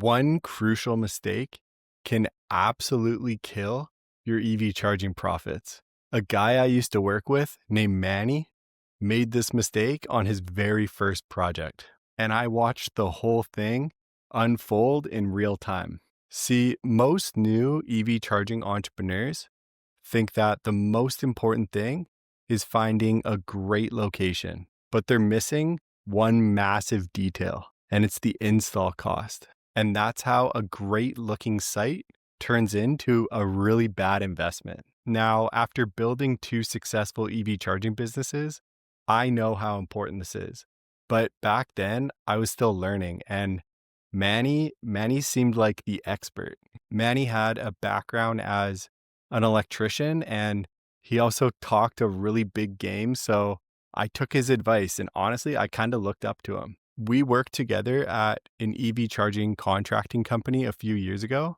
One crucial mistake can absolutely kill your EV charging profits. A guy I used to work with named Manny made this mistake on his very first project, and I watched the whole thing unfold in real time. See, most new EV charging entrepreneurs think that the most important thing is finding a great location, but they're missing one massive detail, and it's the install cost. And that's how a great looking site turns into a really bad investment. Now, after building two successful EV charging businesses, I know how important this is. But back then, I was still learning, and Manny seemed like the expert. Manny had a background as an electrician, and he also talked a really big game. So I took his advice, and honestly, I kind of looked up to him. We worked together at an EV charging contracting company a few years ago,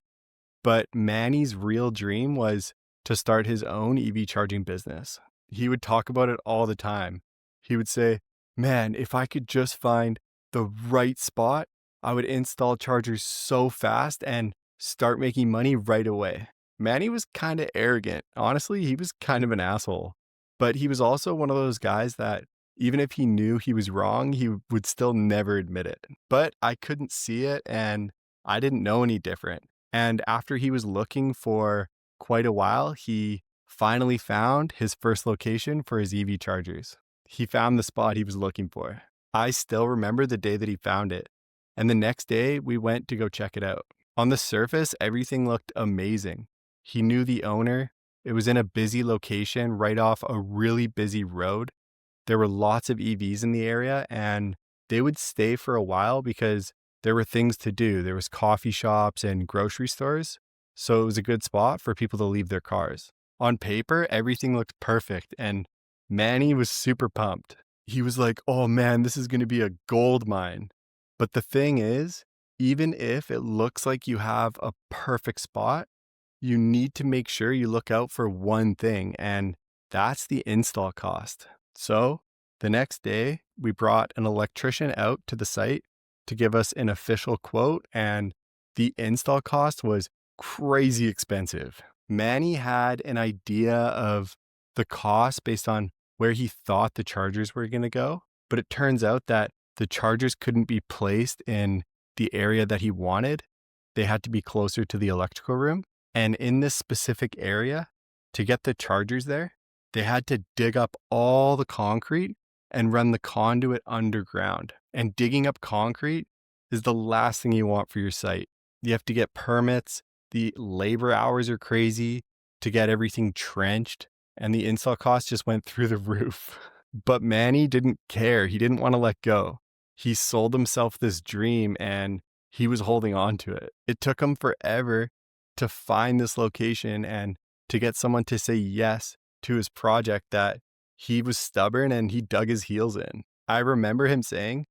but Manny's real dream was to start his own EV charging business. He would talk about it all the time. He would say, "Man, if I could just find the right spot, I would install chargers so fast and start making money right away." Manny was kind of arrogant. Honestly, he was kind of an asshole. But he was also one of those guys that even if he knew he was wrong, he would still never admit it. But I couldn't see it and I didn't know any different. And after he was looking for quite a while, he finally found his first location for his EV chargers. He found the spot he was looking for. I still remember the day that he found it. And the next day, we went to go check it out. On the surface, everything looked amazing. He knew the owner. It was in a busy location right off a really busy road. There were lots of EVs in the area, and they would stay for a while because there were things to do. There was coffee shops and grocery stores, so it was a good spot for people to leave their cars. On paper, everything looked perfect, and Manny was super pumped. He was like, "Oh man, this is going to be a gold mine." But the thing is, even if it looks like you have a perfect spot, you need to make sure you look out for one thing, and that's the install cost. So the next day, we brought an electrician out to the site to give us an official quote, and the install cost was crazy expensive. Manny had an idea of the cost based on where he thought the chargers were going to go, but it turns out that the chargers couldn't be placed in the area that he wanted. They had to be closer to the electrical room. And in this specific area, to get the chargers there, they had to dig up all the concrete and run the conduit underground. And digging up concrete is the last thing you want for your site. You have to get permits. The labor hours are crazy to get everything trenched, and the install cost just went through the roof. But Manny didn't care. He didn't want to let go. He sold himself this dream and he was holding on to it. It took him forever to find this location and to get someone to say yes to his project that he was stubborn and he dug his heels in. I remember him saying,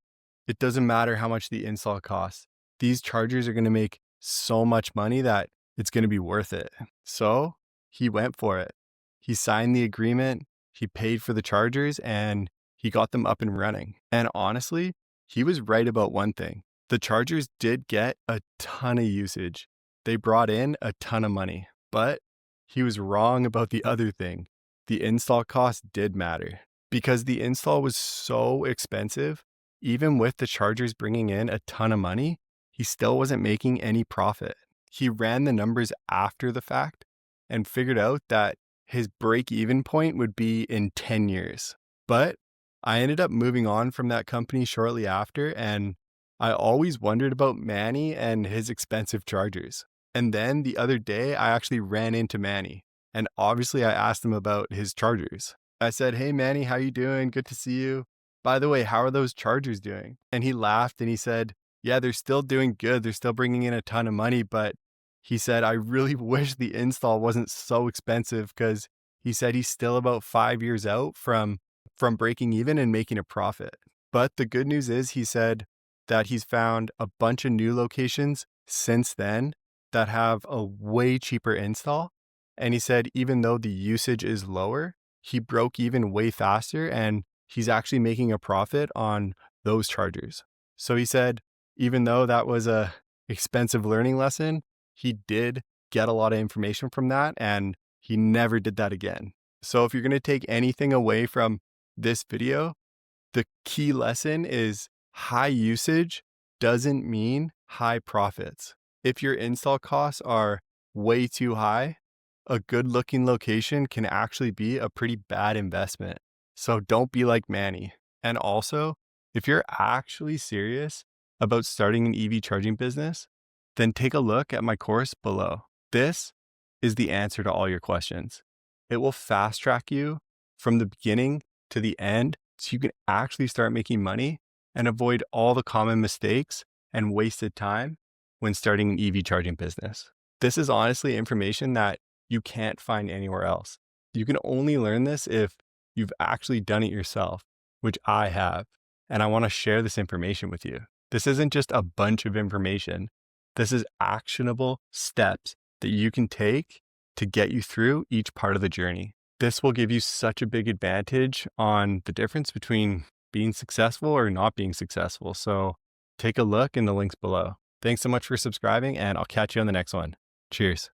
"It doesn't matter how much the install costs. These chargers are going to make so much money that it's going to be worth it." So he went for it. He signed the agreement, he paid for the chargers, and he got them up and running. And honestly, he was right about one thing. The chargers did get a ton of usage. They brought in a ton of money, but he was wrong about the other thing. The install cost did matter because the install was so expensive. Even with the chargers bringing in a ton of money, he still wasn't making any profit. He ran the numbers after the fact and figured out that his break-even point would be in 10 years. But I ended up moving on from that company shortly after, and I always wondered about Manny and his expensive chargers. And then the other day, I actually ran into Manny, and obviously I asked him about his chargers. I said, "Hey Manny, how you doing? Good to see you. By the way, how are those chargers doing?" And he laughed and he said, "Yeah, they're still doing good. They're still bringing in a ton of money, but," he said, "I really wish the install wasn't so expensive," because he said he's still about 5 years out from breaking even and making a profit. But the good news is, he said that he's found a bunch of new locations since then that have a way cheaper install. And he said even though the usage is lower, he broke even way faster and he's actually making a profit on those chargers. So he said, even though that was a expensive learning lesson, he did get a lot of information from that and he never did that again. So if you're going to take anything away from this video, the key lesson is high usage doesn't mean high profits. If your install costs are way too high, a good looking location can actually be a pretty bad investment. So don't be like Manny. And also, if you're actually serious about starting an EV charging business, then take a look at my course below. This is the answer to all your questions. It will fast track you from the beginning to the end so you can actually start making money and avoid all the common mistakes and wasted time when starting an EV charging business. This is honestly information that you can't find anywhere else. You can only learn this if you've actually done it yourself, which I have, and I want to share this information with you. This isn't just a bunch of information. This is actionable steps that you can take to get you through each part of the journey. This will give you such a big advantage on the difference between being successful or not being successful. So take a look in the links below. Thanks so much for subscribing, and I'll catch you on the next one. Cheers.